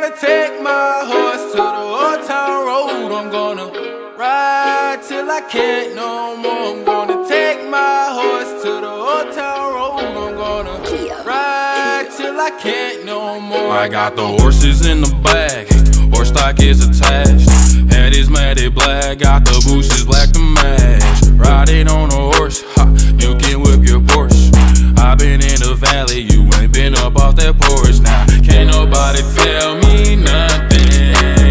gonna take my horse to the old town road. I'm gonna ride till I can't no more. I'm gonna take my horse to the old town road. I'm gonna ride till I can't no more. I got the horses in the bag, horse stock is attached. Head is matted black, got the bushes black to match. Riding on a horse, ha, you can whip your Porsche. I been in the valley, you ain't been up off that porch. Now, can't nobody tell me nothing.